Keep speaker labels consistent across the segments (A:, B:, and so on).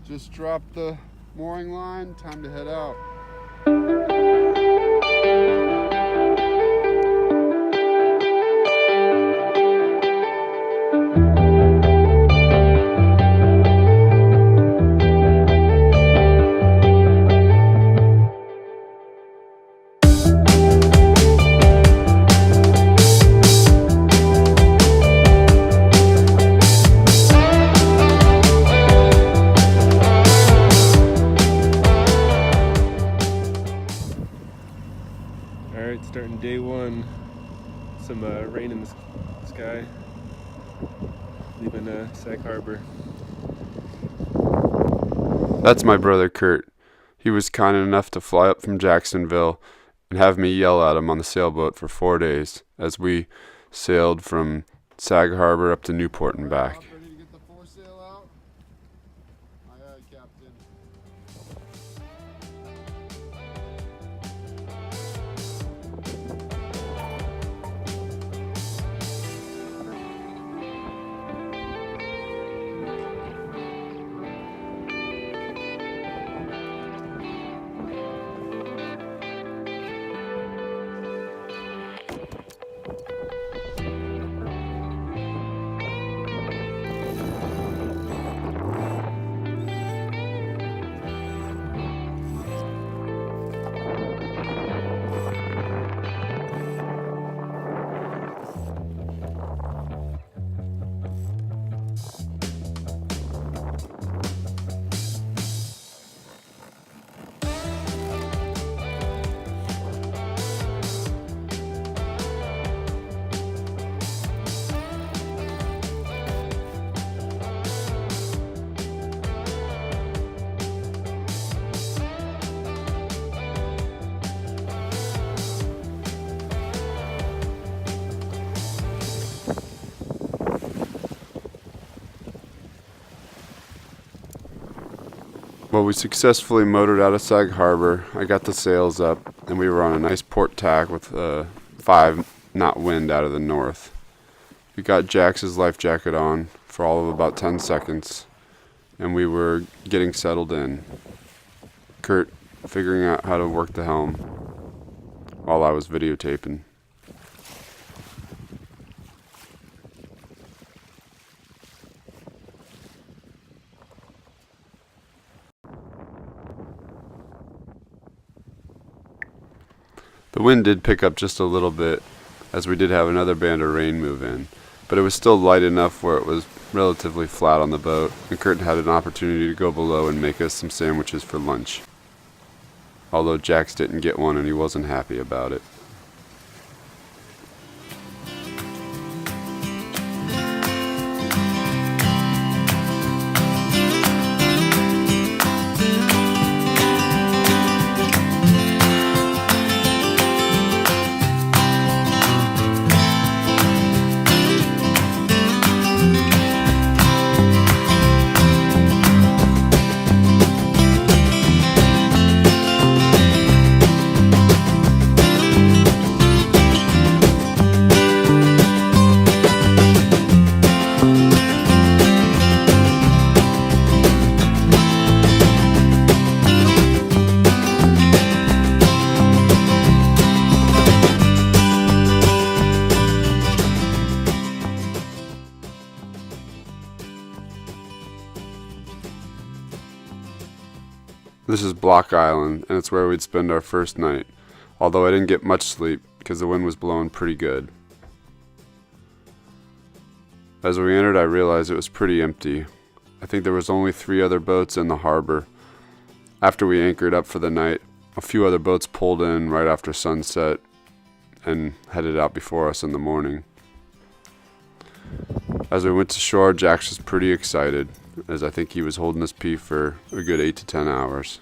A: Just dropped the mooring line, time to head out.
B: Alright, starting day one. Some rain in the sky. Leaving Sag Harbor.
A: That's my brother Kurt. He was kind enough to fly up from Jacksonville and have me yell at him on the sailboat for 4 days as we sailed from Sag Harbor up to Newport and back. Ready to get the foresail out? Aye, aye, Captain. Well, we successfully motored out of Sag Harbor. I got the sails up, and we were on a nice port tack with 5-knot wind out of the north. We got Jax's life jacket on for all of about 10 seconds, and we were getting settled in. Kurt figuring out how to work the helm while I was videotaping. The wind did pick up just a little bit, as we did have another band of rain move in, but it was still light enough where it was relatively flat on the boat, and Kurt had an opportunity to go below and make us some sandwiches for lunch. Although Jax didn't get one and he wasn't happy about it. This is Block Island, and it's where we'd spend our first night, although I didn't get much sleep because the wind was blowing pretty good. As we entered, I realized it was pretty empty. I think there was only 3 other boats in the harbor. After we anchored up for the night, a few other boats pulled in right after sunset and headed out before us in the morning. As we went to shore, Jax was pretty excited, as I think he was holding his pee for a good 8 to 10 hours.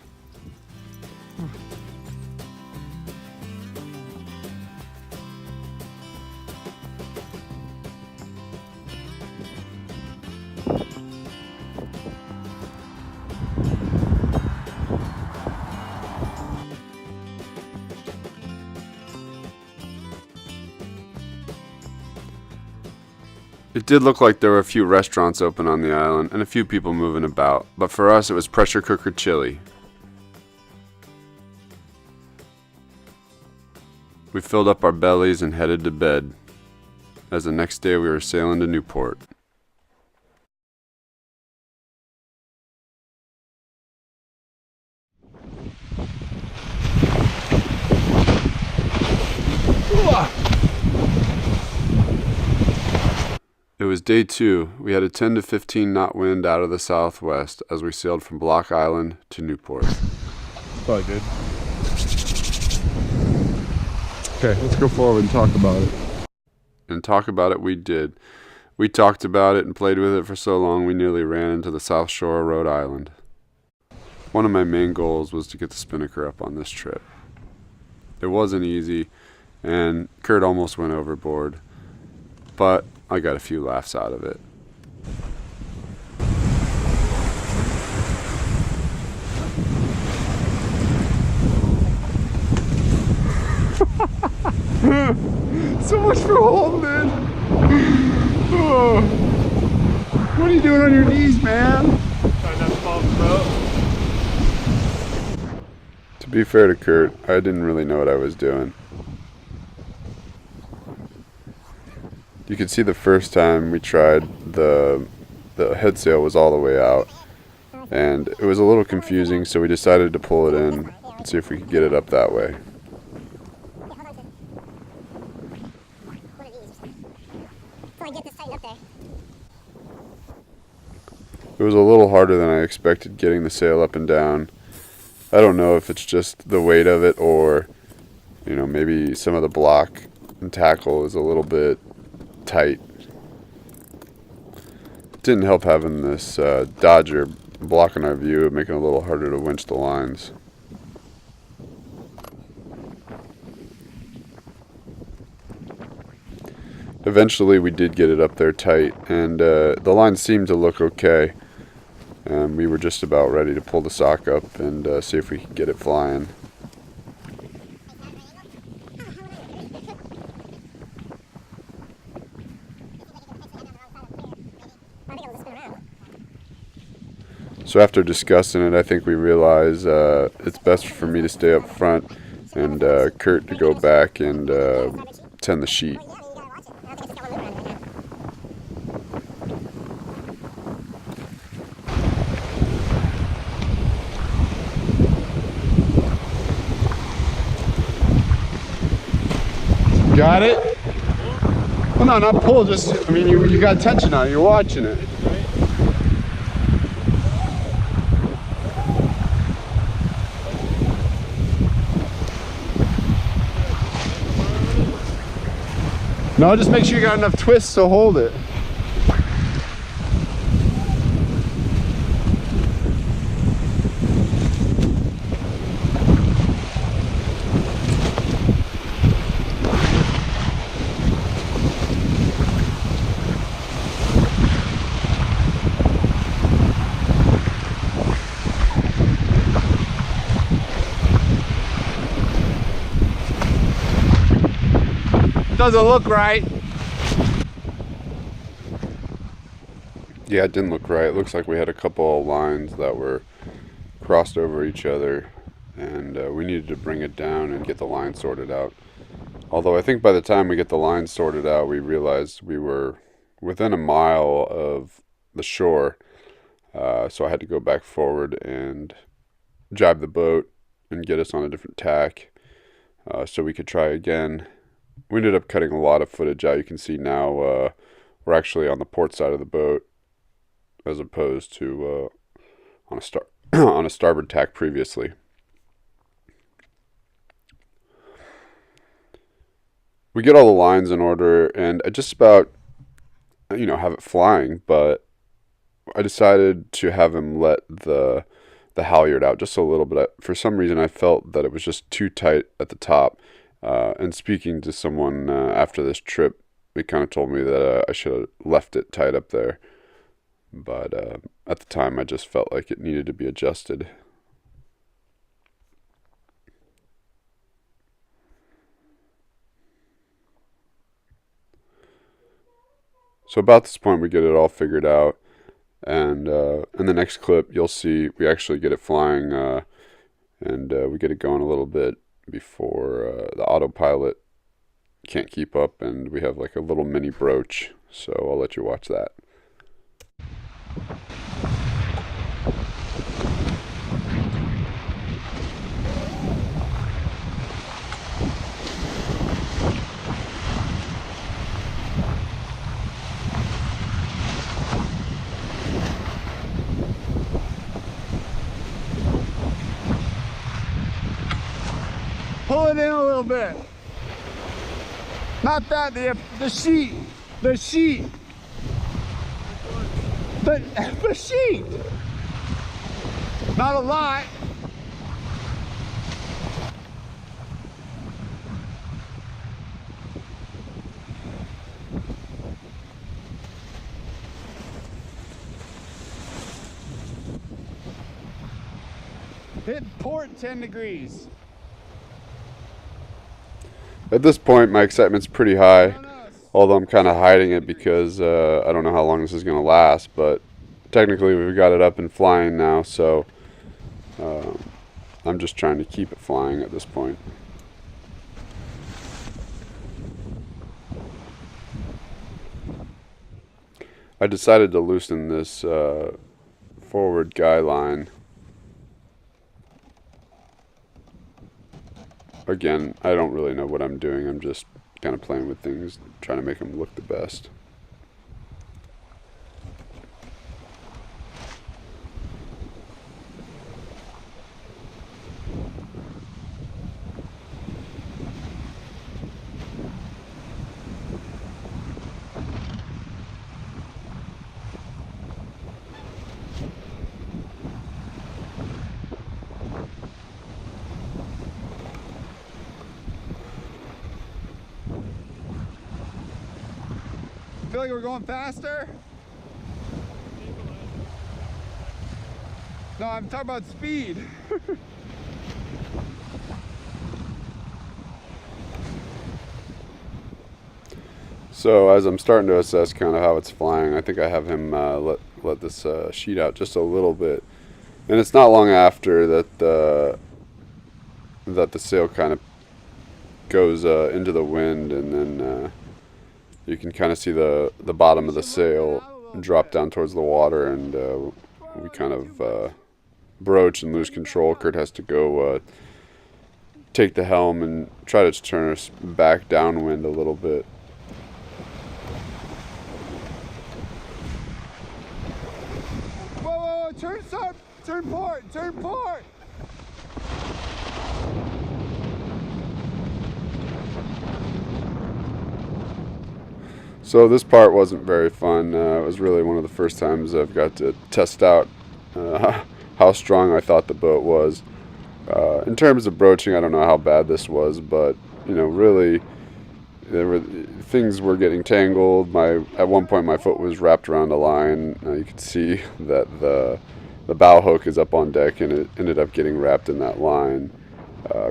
A: It did look like there were a few restaurants open on the island and a few people moving about, but for us it was pressure cooker chili. We filled up our bellies and headed to bed, as the next day we were sailing to Newport. It was day 2. We had a 10 to 15 knot wind out of the southwest as we sailed from Block Island to Newport.
B: Probably good. Okay, let's go forward and talk about it.
A: And talk about it we did. We talked about it and played with it for so long we nearly ran into the South Shore of Rhode Island. One of my main goals was to get the spinnaker up on this trip. It wasn't easy, and Kurt almost went overboard, but I got a few laughs out of it.
B: So much for holding it. Oh. What are you doing on your knees, man? Trying not to fall off the boat.
A: To be fair to Kurt, I didn't really know what I was doing. You could see the first time we tried, the head sail was all the way out, and it was a little confusing, so we decided to pull it in and see if we could get it up that way. It was a little harder than I expected getting the sail up and down. I don't know if it's just the weight of it or, maybe some of the block and tackle is a little bit tight. It didn't help having this Dodger blocking our view, making it a little harder to winch the lines. Eventually we did get it up there tight, and the lines seemed to look okay. We were just about ready to pull the sock up and see if we could get it flying. So after discussing it, I think we realized it's best for me to stay up front and Kurt to go back and tend the sheet.
B: Got it? Well, no, not pull, just, you got tension on it, you're watching it. No, just make sure you got enough twists to hold it. Doesn't look right.
A: Yeah, it didn't look right. It looks like we had a couple of lines that were crossed over each other, and we needed to bring it down and get the line sorted out. Although I think by the time we get the line sorted out, we realized we were within a mile of the shore, so I had to go back forward and jibe the boat and get us on a different tack so we could try again. We ended up cutting a lot of footage out. You can see now we're actually on the port side of the boat as opposed to on a starboard tack previously. We get all the lines in order, and I just about have it flying, but I decided to have him let the halyard out just a little bit. For some reason, I felt that it was just too tight at the top. And speaking to someone after this trip, they kind of told me that I should have left it tight up there. But at the time, I just felt like it needed to be adjusted. So about this point, we get it all figured out, and in the next clip, you'll see we actually get it flying, and we get it going a little bit before the autopilot can't keep up, and we have like a little mini broach. So I'll let you watch that.
B: Pull it in a little bit. Not that, the sheet. The sheet. The sheet. Not a lot. Hit port 10 degrees.
A: At this point, my excitement's pretty high, although I'm kind of hiding it because I don't know how long this is going to last, but technically we've got it up and flying now, so I'm just trying to keep it flying at this point. I decided to loosen this forward guy line. Again, I don't really know what I'm doing. I'm just kind of playing with things, trying to make them look the best.
B: Feel like we're going faster? No, I'm talking about speed.
A: So as I'm starting to assess kind of how it's flying, I think I have him let this sheet out just a little bit, and it's not long after that the sail kind of goes into the wind, and then you can kind of see the bottom of the sail drop down towards the water, and we kind of broach and lose control. Kurt has to go take the helm and try to turn us back downwind a little bit.
B: Whoa, turn start, turn port, turn port.
A: So this part wasn't very fun. It was really one of the first times I've got to test out how strong I thought the boat was. In terms of broaching, I don't know how bad this was, but really, things were getting tangled. At one point, my foot was wrapped around a line. You could see that the bow hook is up on deck, and it ended up getting wrapped in that line.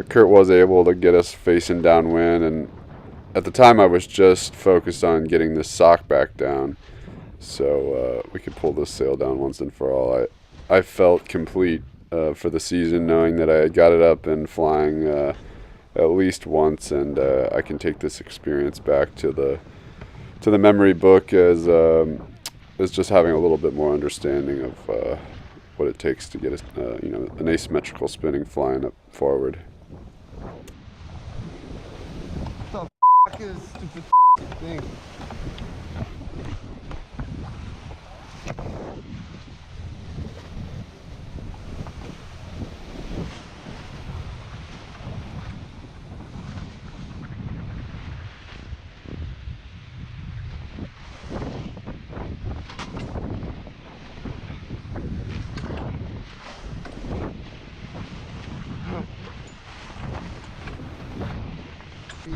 A: Kurt was able to get us facing downwind, and at the time I was just focused on getting this sock back down so we could pull this sail down once and for all. I felt complete for the season, knowing that I had got it up and flying at least once, and I can take this experience back to the memory book as just having a little bit more understanding of what it takes to get an asymmetrical spinning flying up forward.
B: What the f*** is this stupid thing?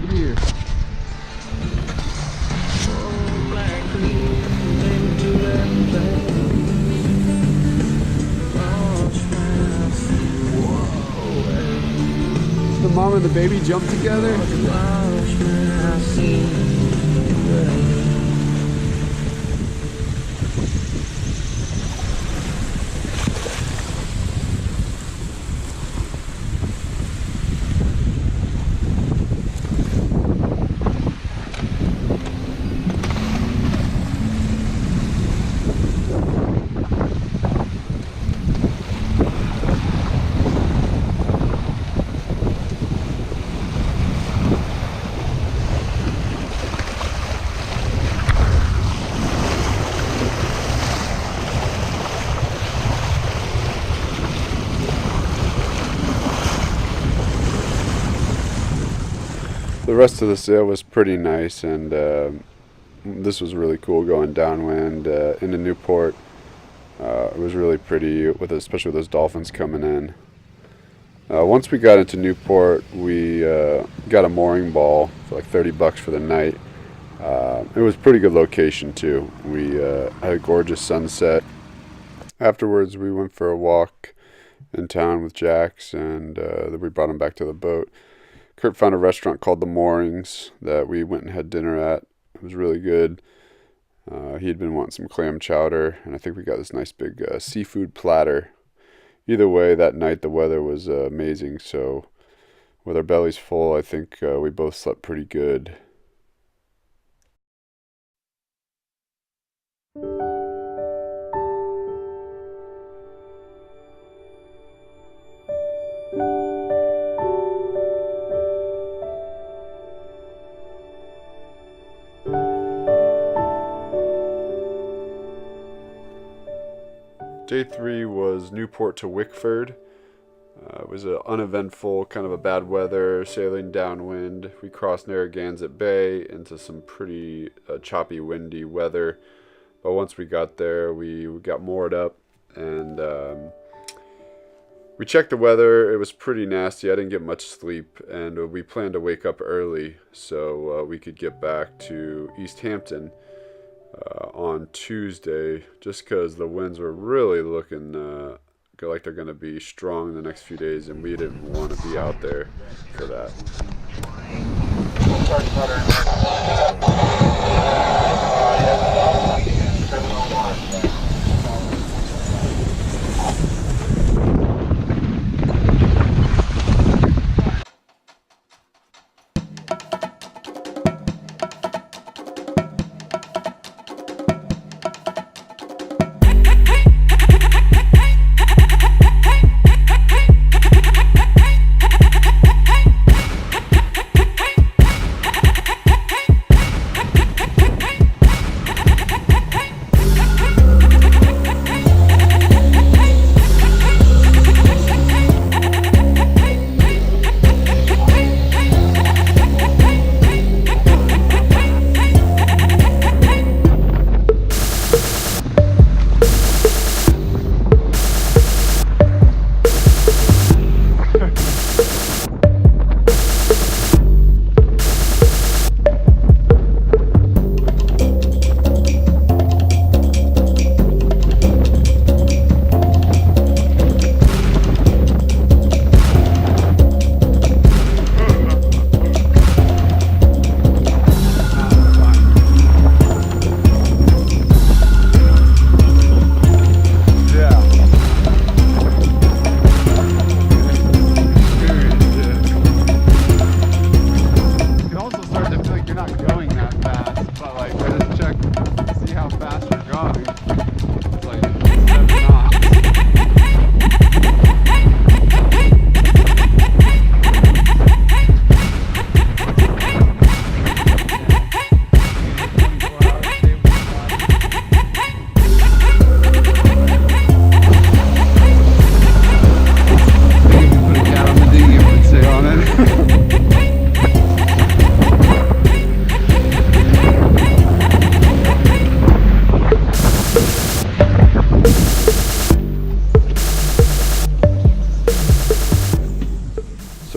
B: Here. The mom and the baby jump together.
A: rest of the sail was pretty nice, and this was really cool going downwind into Newport. It was really pretty, especially with those dolphins coming in. Once we got into Newport, we got a mooring ball for like $30 for the night. It was a pretty good location too. We had a gorgeous sunset. Afterwards, we went for a walk in town with Jax, and then we brought him back to the boat. Kurt found a restaurant called The Moorings that we went and had dinner at. It was really good. He had been wanting some clam chowder, and I think we got this nice big seafood platter. Either way, that night the weather was amazing, so with our bellies full, I think we both slept pretty good. Day 3 was Newport to Wickford. It was an uneventful, kind of a bad weather, sailing downwind. We crossed Narragansett Bay into some pretty choppy, windy weather. But once we got there, we got moored up, and we checked the weather. It was pretty nasty. I didn't get much sleep, and we planned to wake up early so we could get back to East Hampton on Tuesday, just because the winds were really looking like they're going to be strong in the next few days, and we didn't want to be out there for that.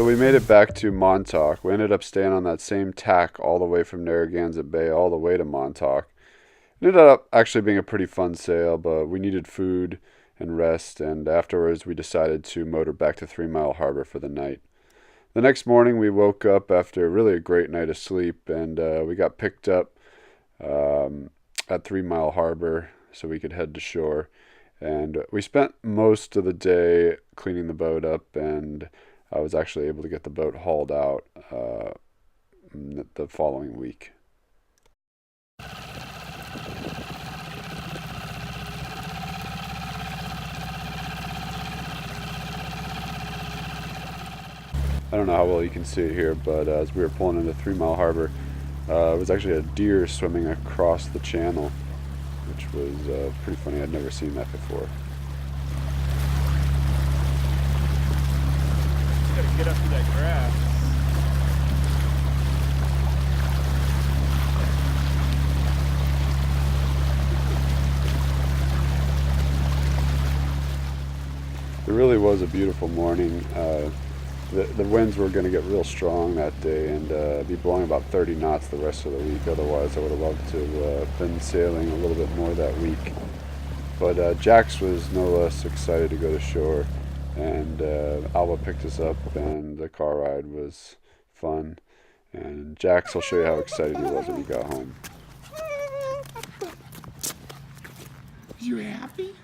A: So we made it back to Montauk. We ended up staying on that same tack all the way from Narragansett Bay all the way to Montauk. It ended up actually being a pretty fun sail, but we needed food and rest, and afterwards we decided to motor back to 3 Mile Harbor for the night. The next morning we woke up after really a great night of sleep, and we got picked up at 3 Mile Harbor so we could head to shore. And we spent most of the day cleaning the boat up, and I was actually able to get the boat hauled out the following week. I don't know how well you can see it here, but as we were pulling into 3 Mile Harbor, it was actually a deer swimming across the channel, which was pretty funny. I'd never seen that before.
C: Gotta get up to that grass.
A: really was a beautiful morning. The winds were going to get real strong that day and be blowing about 30 knots the rest of the week. Otherwise, I would have loved to have been sailing a little bit more that week. But Jax was no less excited to go to shore, and Alba picked us up, and the car ride was fun. And Jax will show you how excited he was when he got home.
B: You happy?